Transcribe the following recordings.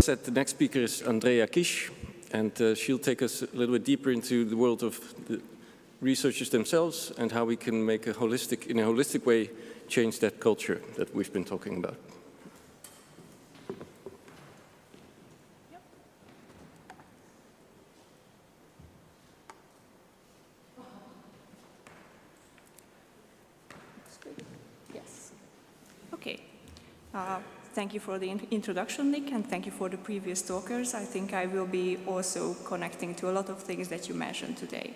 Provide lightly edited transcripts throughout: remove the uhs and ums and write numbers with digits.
said, the next speaker is Andrea Kis, and she'll take us a little bit deeper into the world of the researchers themselves and how we can make in a holistic way, change that culture that we've been talking about. Yes. Okay. Thank you for the introduction, Nick, and thank you for the previous talkers. I think I will be also connecting to a lot of things that you mentioned today.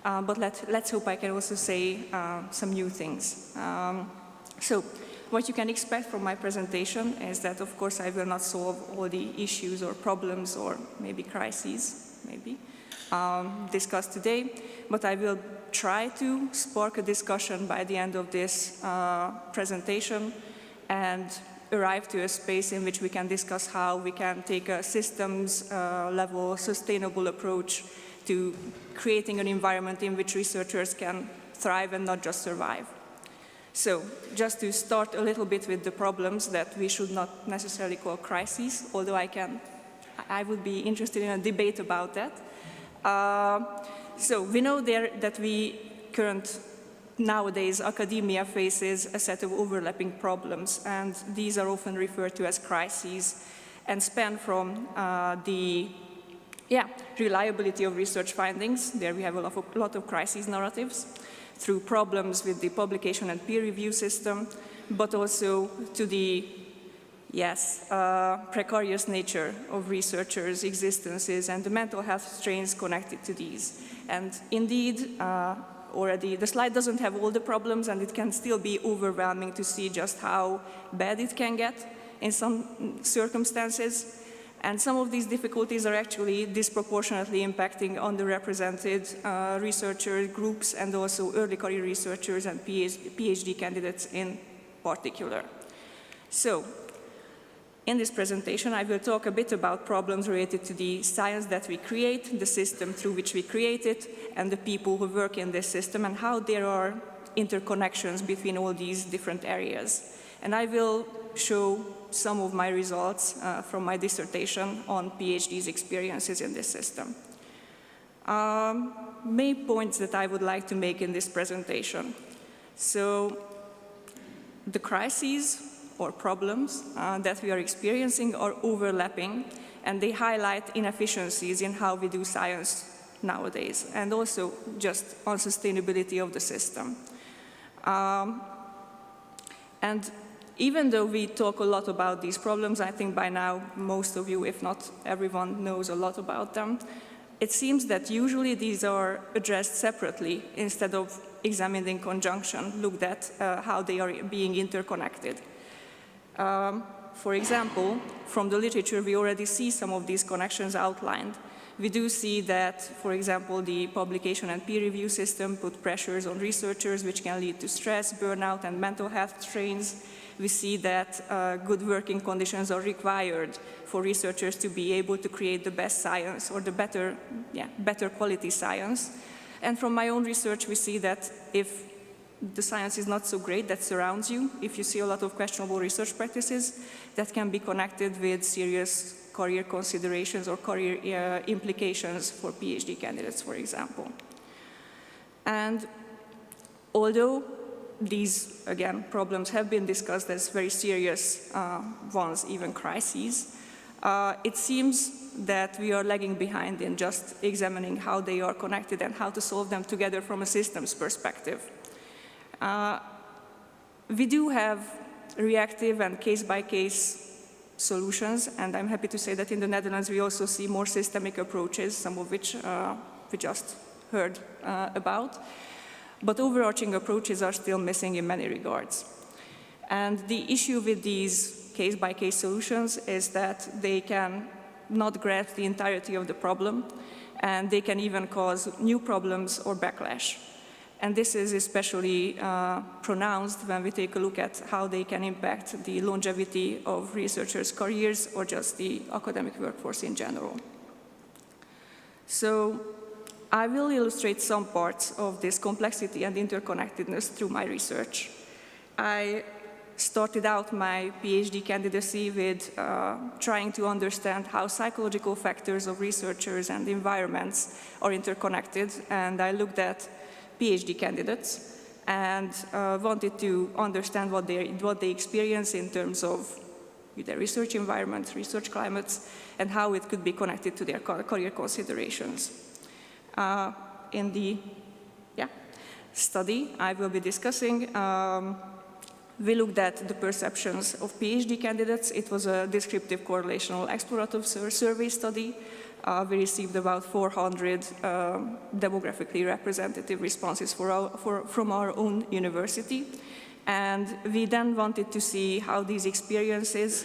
But let's hope I can also say some new things. So what you can expect from my presentation is that, of course, I will not solve all the issues or problems or maybe crises, discussed today, but I will try to spark a discussion by the end of this presentation and arrive to a space in which we can discuss how we can take a systems level sustainable approach to creating an environment in which researchers can thrive and not just survive. So just to start a little bit with the problems that we should not necessarily call crises, although I would be interested in a debate about that. So we know that nowadays, academia faces a set of overlapping problems, and these are often referred to as crises and span from the reliability of research findings. There we have a lot of crisis narratives, through problems with the publication and peer review system, but also to the precarious nature of researchers' existences and the mental health strains connected to these. And indeed, already the slide doesn't have all the problems, and it can still be overwhelming to see just how bad it can get in some circumstances. And some of these difficulties are actually disproportionately impacting underrepresented researcher groups and also early career researchers and PhD candidates in particular. So, in this presentation, I will talk a bit about problems related to the science that we create, the system through which we create it, and the people who work in this system, and how there are interconnections between all these different areas. And I will show some of my results from my dissertation on PhD's experiences in this system. Main points that I would like to make in this presentation. So, the crises or problems that we are experiencing are overlapping, and they highlight inefficiencies in how we do science nowadays, and also just unsustainability of the system. And even though we talk a lot about these problems, I think by now most of you, if not everyone, knows a lot about them. It seems that usually these are addressed separately instead of examined in conjunction, looked at how they are being interconnected. For example, from the literature, we already see some of these connections outlined. We do see that, for example, the publication and peer review system put pressures on researchers, which can lead to stress, burnout, and mental health strains. We see that good working conditions are required for researchers to be able to create the best science or the better quality science. And from my own research, we see that if the science is not so great that surrounds you, if you see a lot of questionable research practices, that can be connected with serious career considerations or career implications for PhD candidates, for example. And although these, again, problems have been discussed as very serious ones, even crises, it seems that we are lagging behind in just examining how they are connected and how to solve them together from a systems perspective. We do have reactive and case-by-case solutions, and I'm happy to say that in the Netherlands we also see more systemic approaches, some of which we just heard about. But overarching approaches are still missing in many regards. And the issue with these case-by-case solutions is that they can not grasp the entirety of the problem, and they can even cause new problems or backlash. And this is especially pronounced when we take a look at how they can impact the longevity of researchers' careers or just the academic workforce in general. So I will illustrate some parts of this complexity and interconnectedness through my research. I started out my PhD candidacy with trying to understand how psychological factors of researchers and environments are interconnected, and I looked at PhD candidates and wanted to understand what they experience in terms of their research environments, research climates, and how it could be connected to their career considerations. In the study I will be discussing, we looked at the perceptions of PhD candidates. It was a descriptive correlational explorative survey study. We received about 400 demographically representative responses from our own university. And we then wanted to see how these experiences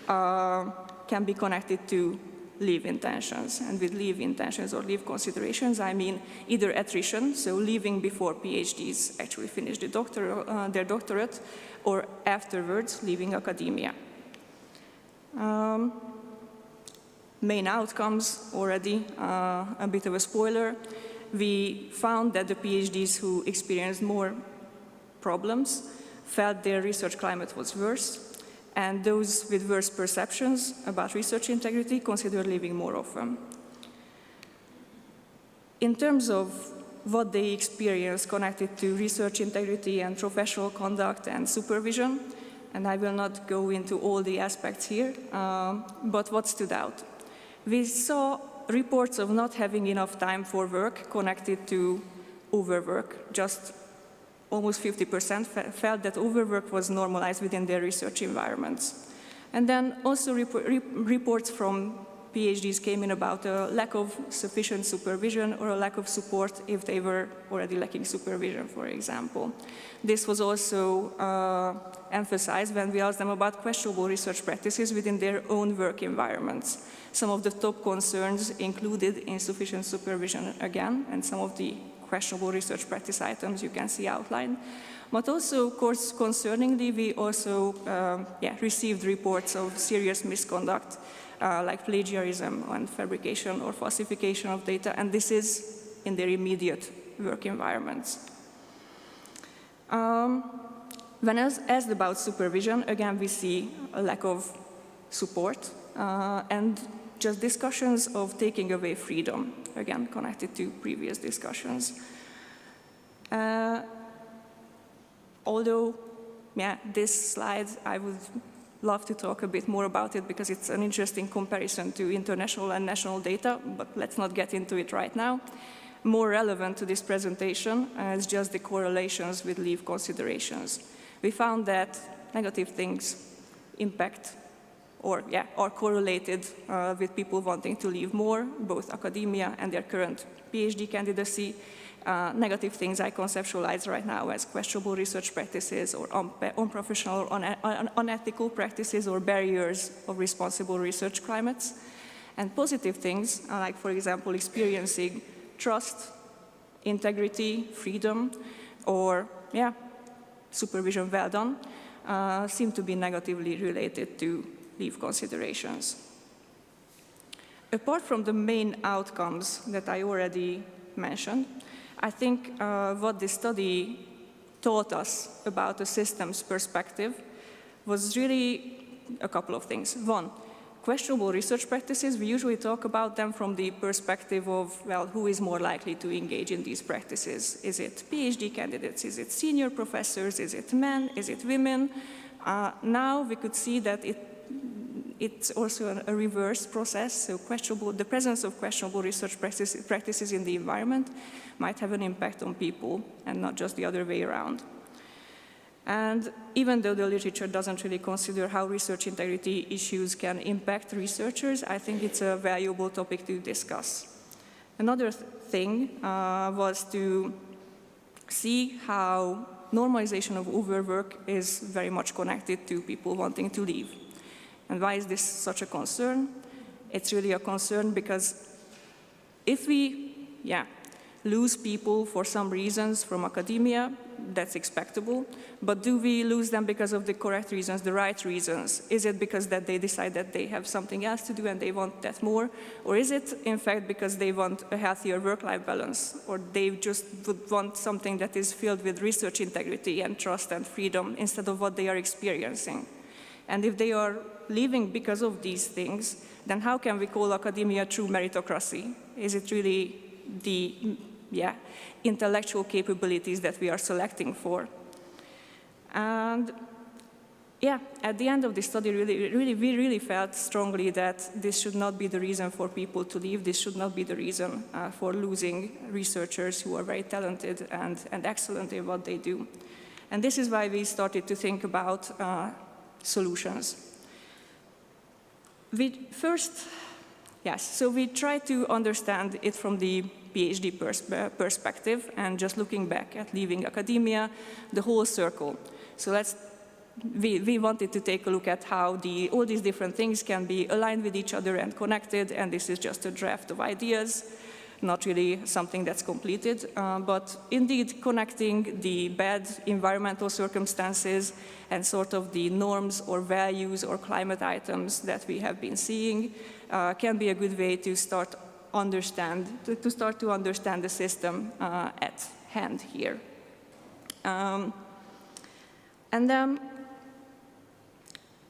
can be connected to leave intentions. And with leave intentions or leave considerations, I mean either attrition, so leaving before PhDs actually finish their doctorate, or afterwards leaving academia. Main outcomes, already a bit of a spoiler. We found that the PhDs who experienced more problems felt their research climate was worse, and those with worse perceptions about research integrity considered leaving more often. In terms of what they experience connected to research integrity and professional conduct and supervision, and I will not go into all the aspects here, but what stood out? We saw reports of not having enough time for work connected to overwork. Just almost 50% felt that overwork was normalized within their research environments. And then also reports from PhDs came in about a lack of sufficient supervision or a lack of support if they were already lacking supervision, for example. This was also emphasized when we asked them about questionable research practices within their own work environments. Some of the top concerns included insufficient supervision again, and some of the questionable research practice items you can see outlined. But also, of course, concerningly, we also received reports of serious misconduct, like plagiarism and fabrication or falsification of data, and this is in their immediate work environments. When asked about supervision, again, we see a lack of support and just discussions of taking away freedom, again, connected to previous discussions. Although, this slide, I would love to talk a bit more about it because it's an interesting comparison to international and national data, but let's not get into it right now. More relevant to this presentation is just the correlations with leave considerations. We found that negative things impact or are correlated with people wanting to leave more, both academia and their current PhD candidacy. Negative things I conceptualize right now as questionable research practices or unprofessional or unethical practices or barriers of responsible research climates. And positive things, like, for example, experiencing trust, integrity, freedom, or, supervision well done, seem to be negatively related to leave considerations. Apart from the main outcomes that I already mentioned, I think what this study taught us about a system's perspective was really a couple of things. One, questionable research practices, we usually talk about them from the perspective of, well, who is more likely to engage in these practices? Is it PhD candidates? Is it senior professors? Is it men? Is it women? Now we could see that it's also a reverse process, so the presence of questionable research practices in the environment might have an impact on people and not just the other way around. And even though the literature doesn't really consider how research integrity issues can impact researchers, I think it's a valuable topic to discuss. Another thing was to see how normalization of overwork is very much connected to people wanting to leave. And why is this such a concern? It's really a concern because if we lose people for some reasons from academia. That's expectable. But do we lose them because of the correct reasons, the right reasons? Is it because that they decide that they have something else to do and they want that more? Or is it, in fact, because they want a healthier work-life balance? Or they just would want something that is filled with research integrity and trust and freedom instead of what they are experiencing? And if they are leaving because of these things, then how can we call academia true meritocracy? Is it really the intellectual capabilities that we are selecting for? And at the end of the study, we really felt strongly that this should not be the reason for people to leave. This should not be the reason for losing researchers who are very talented and excellent in what they do. And this is why we started to think about solutions. So we tried to understand it from the PhD perspective, and just looking back at leaving academia, the whole circle. So we wanted to take a look at how all these different things can be aligned with each other and connected, and this is just a draft of ideas, not really something that's completed, but indeed connecting the bad environmental circumstances and sort of the norms or values or climate items that we have been seeing can be a good way to start to understand the system at hand here. And then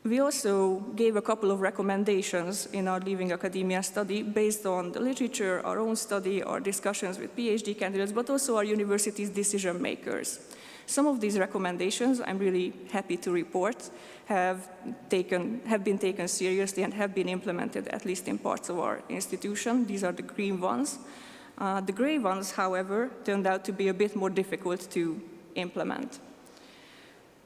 we also gave a couple of recommendations in our Leaving Academia study based on the literature, our own study, our discussions with PhD candidates, but also our university's decision makers. Some of these recommendations, I'm really happy to report, have been taken seriously and have been implemented, at least in parts of our institution. These are the green ones. The gray ones, however, turned out to be a bit more difficult to implement.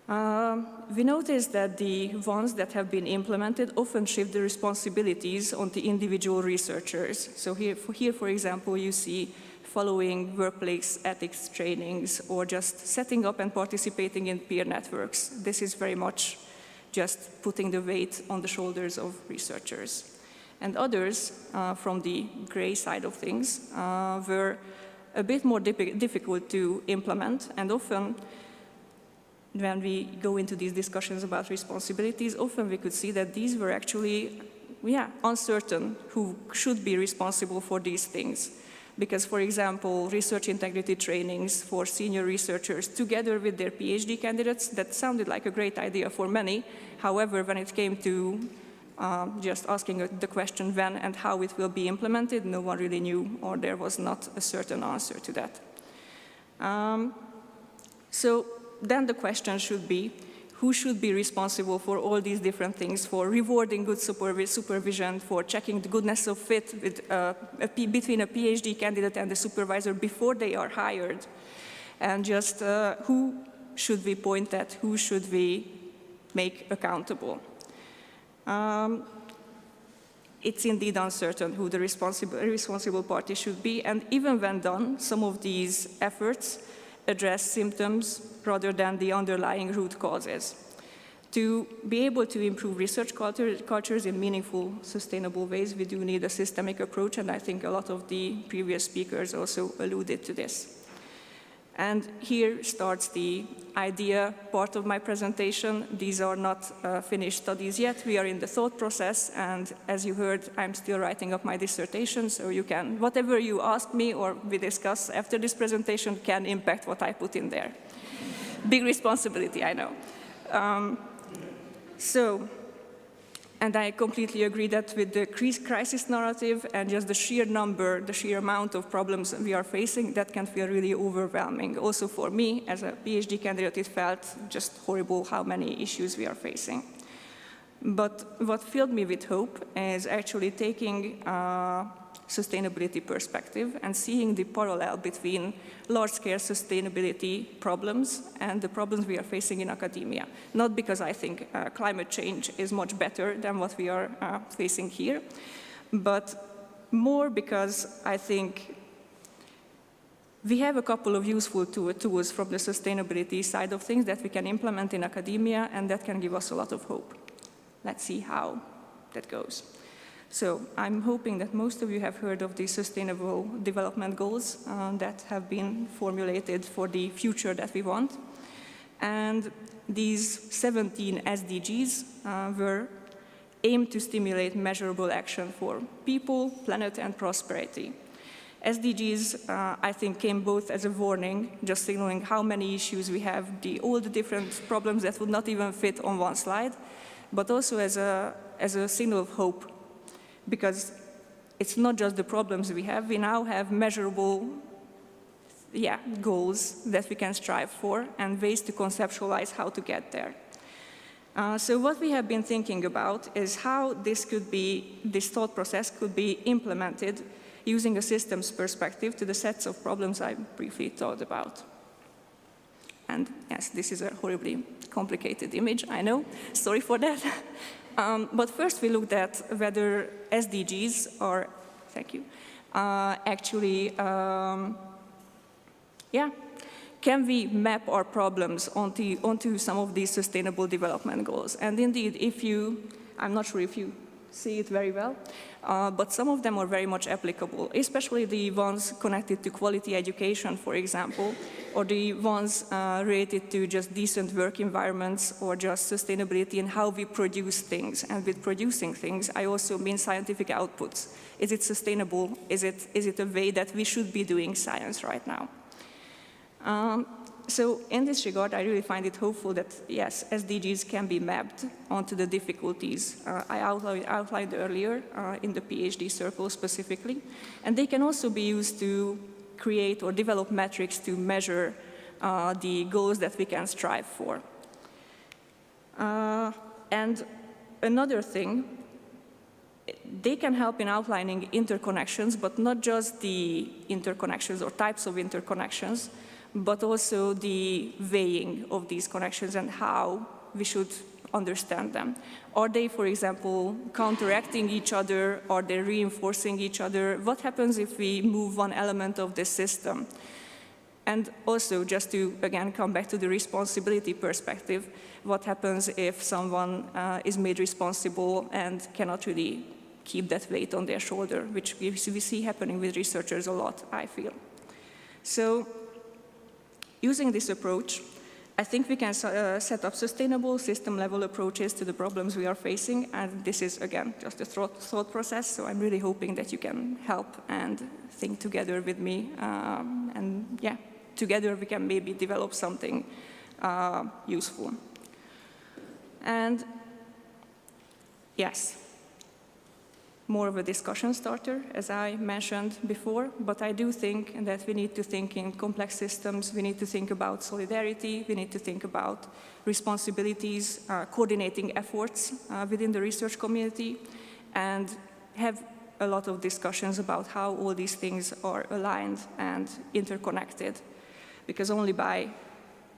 We noticed that the ones that have been implemented often shift the responsibilities onto individual researchers. So here, for example, you see following workplace ethics trainings or just setting up and participating in peer networks. This is very much just putting the weight on the shoulders of researchers. And others, from the gray side of things, were a bit more difficult to implement, and often when we go into these discussions about responsibilities, often we could see that these were actually, uncertain who should be responsible for these things. Because, for example, research integrity trainings for senior researchers together with their PhD candidates, that sounded like a great idea for many. However, when it came to just asking the question when and how it will be implemented, no one really knew, or there was not a certain answer to that. So then the question should be, who should be responsible for all these different things, for rewarding good supervision, for checking the goodness of fit with, between a PhD candidate and the supervisor before they are hired? And just who should we point at, who should we make accountable? It's indeed uncertain who the responsible party should be, and even when done, some of these efforts address symptoms rather than the underlying root causes. To be able to improve research cultures in meaningful, sustainable ways, we do need a systemic approach, and I think a lot of the previous speakers also alluded to this. And here starts the idea part of my presentation. These are not finished studies yet. We are in the thought process, and as you heard, I'm still writing up my dissertation, so you can, whatever you ask me or we discuss after this presentation can impact what I put in there. Big responsibility, I know. And I completely agree that with the crisis narrative and just the sheer number, the sheer amount of problems we are facing, that can feel really overwhelming. Also for me, as a PhD candidate, it felt just horrible how many issues we are facing. But what filled me with hope is actually taking a sustainability perspective and seeing the parallel between large-scale sustainability problems and the problems we are facing in academia. Not because I think climate change is much better than what we are facing here, but more because I think we have a couple of useful tools from the sustainability side of things that we can implement in academia, and that can give us a lot of hope. Let's see how that goes. So I'm hoping that most of you have heard of the Sustainable Development Goals that have been formulated for the future that we want. And these 17 SDGs were aimed to stimulate measurable action for people, planet, and prosperity. SDGs, I think, came both as a warning, just signaling how many issues we have, all the different problems that would not even fit on one slide, but also as a signal of hope, because it's not just the problems we now have measurable goals that we can strive for and ways to conceptualize how to get there. So what we have been thinking about is how this thought process could be implemented using a systems perspective to the sets of problems I briefly talked about. And yes, this is a horribly complicated image, I know, sorry for that. But first we looked at whether SDGs are, thank you, actually, can we map our problems onto some of these sustainable development goals? And indeed, I'm not sure if you see it very well, but some of them are very much applicable, especially the ones connected to quality education, for example, or the ones related to just decent work environments or just sustainability and how we produce things. And with producing things, I also mean scientific outputs. Is it sustainable? Is it a way that we should be doing science right now? So in this regard, I really find it hopeful that, yes, SDGs can be mapped onto the difficulties I outlined earlier in the PhD circle specifically. And they can also be used to create or develop metrics to measure the goals that we can strive for. And another thing, they can help in outlining interconnections, but not just the interconnections or types of interconnections, but also the weighing of these connections and how we should understand them. Are they, for example, counteracting each other? Are they reinforcing each other? What happens if we move one element of the system? And also, just to, again, come back to the responsibility perspective, what happens if someone is made responsible and cannot really keep that weight on their shoulder, which we see happening with researchers a lot, I feel. So, using this approach, I think we can set up sustainable system-level approaches to the problems we are facing, and this is, again, just a thought process, so I'm really hoping that you can help and think together with me, and yeah, together we can maybe develop something useful. And yes, more of a discussion starter, as I mentioned before, but I do think that we need to think in complex systems, we need to think about solidarity, we need to think about responsibilities, coordinating efforts within the research community, and have a lot of discussions about how all these things are aligned and interconnected, because only by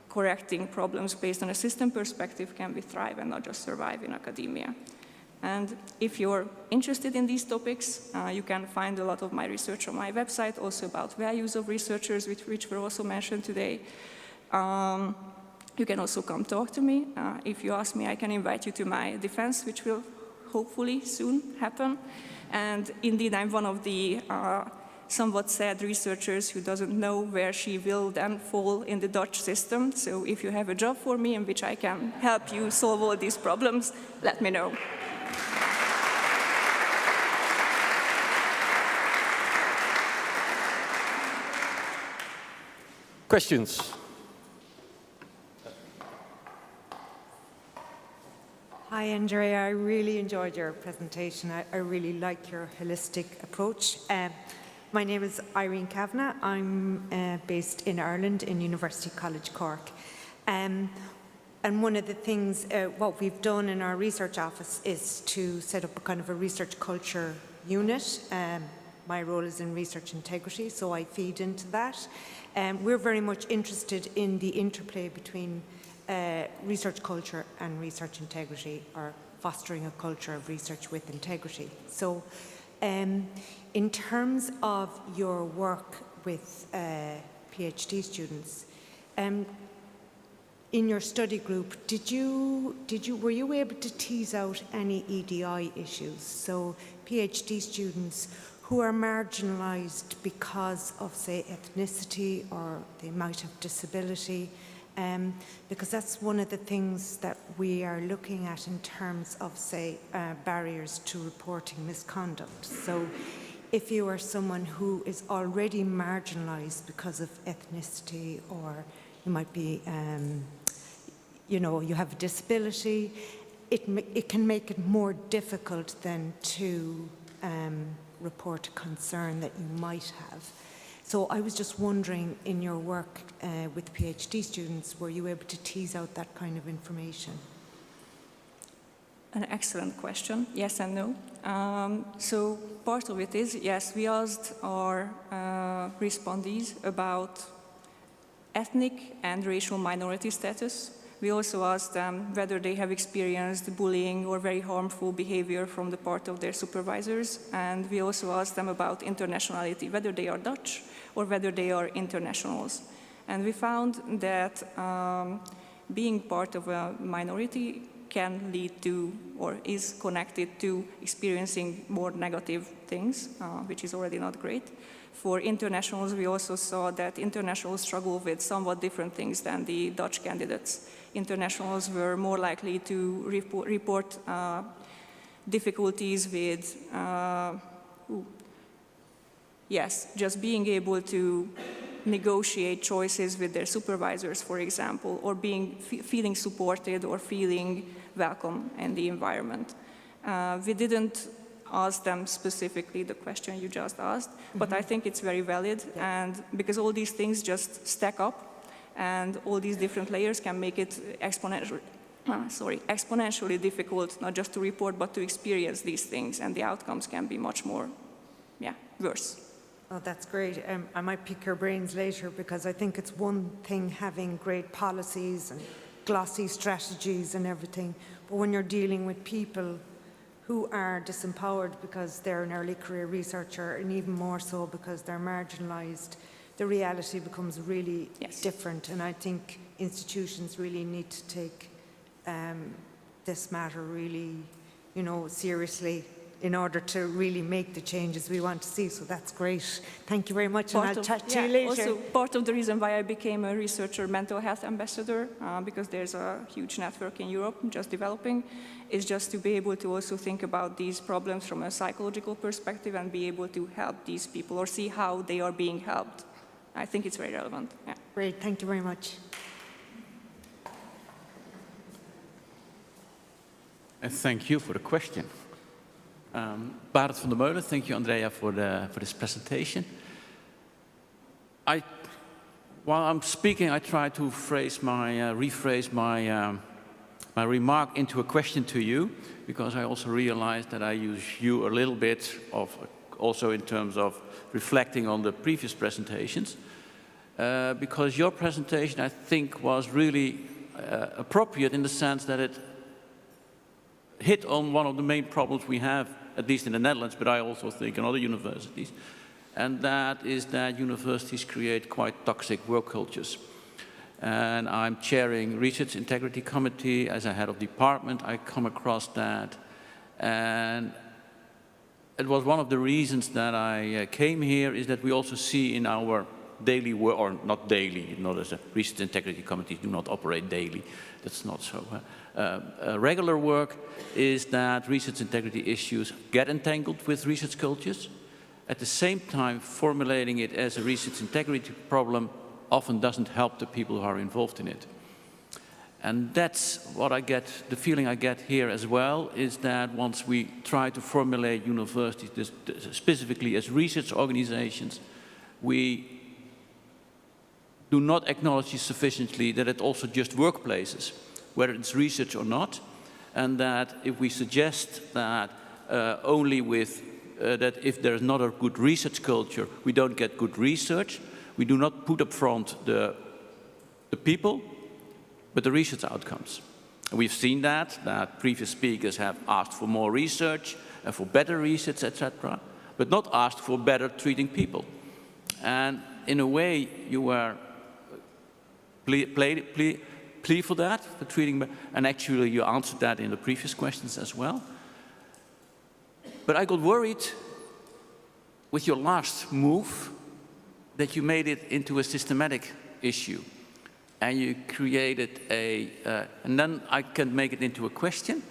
correcting problems based on a system perspective can we thrive and not just survive in academia. And if you're interested in these topics, you can find a lot of my research on my website, also about values of researchers, which were also mentioned today. You can also come talk to me. If you ask me, I can invite you to my defense, which will hopefully soon happen. And indeed, I'm one of the somewhat sad researchers who doesn't know where she will then fall in the Dutch system. So if you have a job for me in which I can help you solve all these problems, let me know. Questions? Hi, Andrea. I really enjoyed your presentation. I really like your holistic approach. My name is Irene Kavanagh. I'm based in Ireland in University College Cork. And one of the things, what we've done in our research office is to set up a kind of a research culture unit. My role is in research integrity, so I feed into that. We're very much interested in the interplay between research culture and research integrity, or fostering a culture of research with integrity. So in terms of your work with PhD students, in your study group, were you able to tease out any EDI issues? So PhD students who are marginalised because of, say, ethnicity, or they might have disability, because that's one of the things that we are looking at in terms of, say, barriers to reporting misconduct. So if you are someone who is already marginalised because of ethnicity, or you might be, you know, you have a disability, it can make it more difficult then to report a concern that you might have. So I was just wondering, in your work with PhD students, were you able to tease out that kind of information? An excellent question. Yes and no. So part of it is, yes, we asked our respondees about ethnic and racial minority status. We also asked them whether they have experienced bullying or very harmful behavior from the part of their supervisors. And we also asked them about internationality, whether they are Dutch or whether they are internationals. And we found that being part of a minority can lead to, or is connected to, experiencing more negative things, which is already not great. For internationals, we also saw that internationals struggle with somewhat different things than the Dutch candidates. Internationals were more likely to report difficulties with, just being able to negotiate choices with their supervisors, for example, or feeling supported or feeling welcome in the environment. We didn't ask them specifically the question you just asked, but I think it's very valid, and because all these things just stack up, and all these different layers can make it exponentially difficult, not just to report, but to experience these things, and the outcomes can be much more, worse. Oh, that's great. I might pick your brains later, because I think it's one thing having great policies and glossy strategies and everything, but when you're dealing with people who are disempowered because they're an early career researcher, and even more so because they're marginalised, the reality becomes really different. And I think institutions really need to take this matter really, seriously, in order to really make the changes we want to see. So that's great. Thank you very much, and I'll chat to you later. Also, part of the reason why I became a researcher mental health ambassador, because there's a huge network in Europe just developing, is just to be able to also think about these problems from a psychological perspective and be able to help these people or see how they are being helped. I think it's very relevant. Yeah. Great. Thank you very much. And thank you for the question. Barend van der Meulen, thank you, Andrea, for this presentation. While I'm speaking, I try to rephrase my remark into a question to you, because I also realized that I use you a little bit also in terms of reflecting on the previous presentations, because your presentation, I think, was really appropriate in the sense that it hit on one of the main problems we have, at least in the Netherlands, but I also think in other universities, and that is that universities create quite toxic work cultures. And I'm chairing Research Integrity Committee. As a head of department, I come across that, and it was one of the reasons that I came here, is that we also see in our daily work, or not daily, not as a Research Integrity Committee do not operate daily, that's not so. Regular work is that research integrity issues get entangled with research cultures. At the same time, formulating it as a research integrity problem often doesn't help the people who are involved in it. And that's what I get, the feeling I get here as well, is that once we try to formulate universities specifically as research organizations, we do not acknowledge sufficiently that it's also just workplaces, whether it's research or not, and that if we suggest that that if there's not a good research culture, we don't get good research, we do not put up front the people, but the research outcomes. And we've seen that previous speakers have asked for more research and for better research, etc., but not asked for better treating people. And in a way, you were plea for that, for treating, and actually you answered that in the previous questions as well. But I got worried with your last move that you made it into a systematic issue. And you created and then I can make it into a question.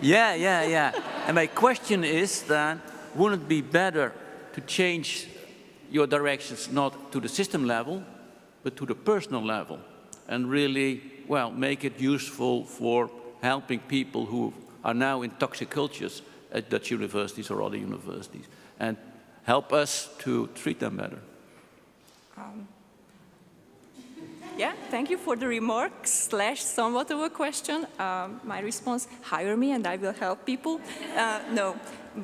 Yeah. And my question is then, wouldn't it be better to change your directions not to the system level, but to the personal level, and really, well, make it useful for helping people who are now in toxic cultures at Dutch universities or other universities, and help us to treat them better? Yeah, thank you for the remarks / somewhat of a question. My response, hire me and I will help people. No,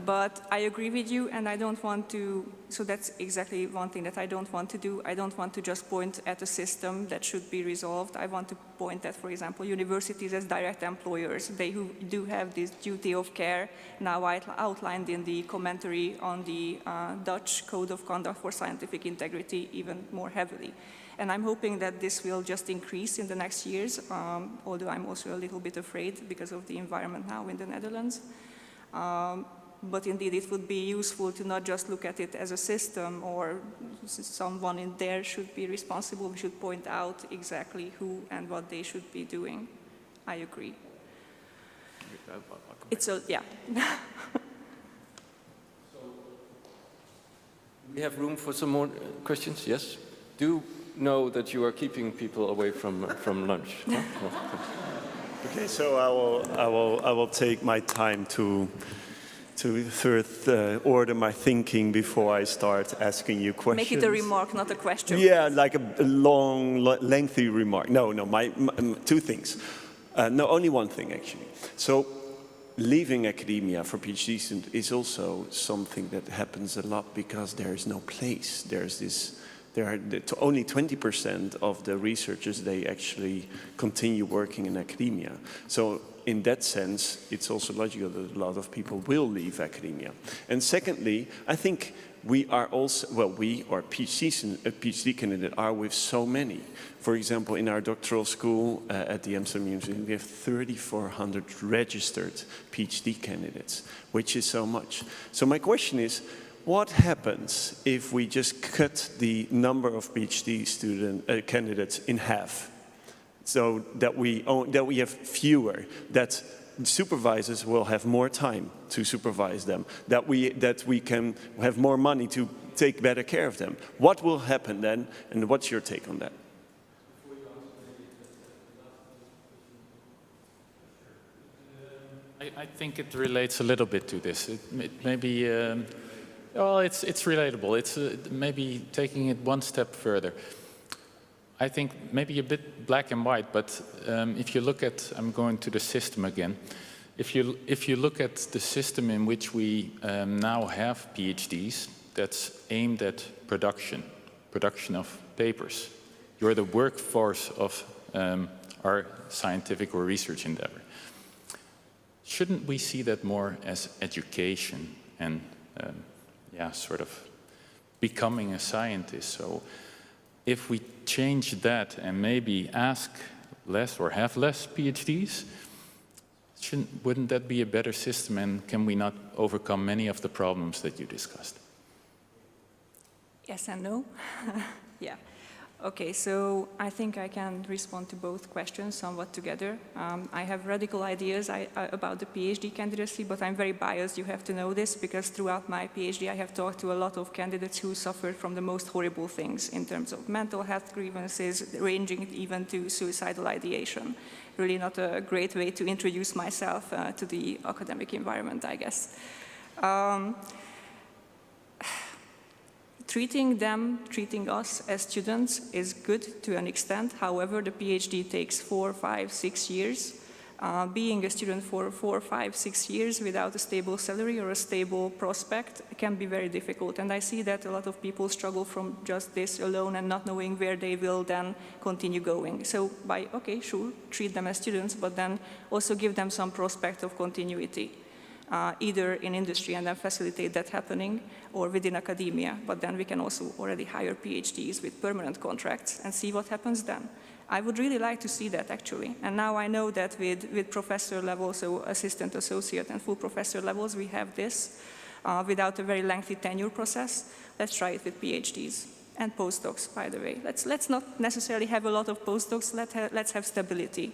but I agree with you, and I don't want to, so that's exactly one thing that I don't want to do. I don't want to just point at a system that should be resolved. I want to point at, for example, universities as direct employers. They who do have this duty of care, now outlined in the commentary on the Dutch Code of Conduct for Scientific Integrity even more heavily. And I'm hoping that this will just increase in the next years, although I'm also a little bit afraid because of the environment now in the Netherlands. But indeed, it would be useful to not just look at it as a system or someone in there should be responsible. We should point out exactly who and what they should be doing. I agree. It's a, yeah. We have room for some more questions, yes? Do know that you are keeping people away from lunch. Okay, so I will take my time to order my thinking before I start asking you questions. Make it a remark, not a question. Yeah, like a long, lengthy remark. No, my two things. No, only one thing actually. So leaving academia for PhD students is also something that happens a lot because there is no place. There are only 20% of the researchers, they actually continue working in academia. So in that sense, it's also logical that a lot of people will leave academia. And secondly, I think we are also, well, we or PhD candidate are with so many. For example, in our doctoral school at the Amsterdam University, we have 3,400 registered PhD candidates, which is so much. So my question is, what happens if we just cut the number of PhD candidates in half, so that we have fewer, that supervisors will have more time to supervise them, that we can have more money to take better care of them? What will happen then, and what's your take on that? I think it relates a little bit to this. It may be. Well, it's relatable. It's maybe taking it one step further. I think maybe a bit black and white, but if you look at, I'm going to the system again. If you look at the system in which we now have PhDs, that's aimed at production of papers. You're the workforce of our scientific or research endeavor. Shouldn't we see that more as education and yeah, sort of becoming a scientist? So if we change that and maybe ask less or have less PhDs, wouldn't that be a better system, and can we not overcome many of the problems that you discussed? Yes and no. Yeah. Okay, so I think I can respond to both questions somewhat together. I have radical ideas about the PhD candidacy, but I'm very biased, you have to know this, because throughout my PhD I have talked to a lot of candidates who suffered from the most horrible things in terms of mental health grievances, ranging even to suicidal ideation. Really not a great way to introduce myself to the academic environment, I guess. Treating us as students is good to an extent. However, the PhD takes 4, 5, 6 years. Being a student for 4, 5, 6 years without a stable salary or a stable prospect can be very difficult. And I see that a lot of people struggle from just this alone and not knowing where they will then continue going. So okay, sure, treat them as students, but then also give them some prospect of continuity. Either in industry and then facilitate that happening, or within academia. But then we can also already hire PhDs with permanent contracts and see what happens then. I would really like to see that, actually. And now I know that with professor level, so assistant, associate, and full professor levels, we have this without a very lengthy tenure process. Let's try it with PhDs and postdocs, by the way. Let's not necessarily have a lot of postdocs. Let's have stability.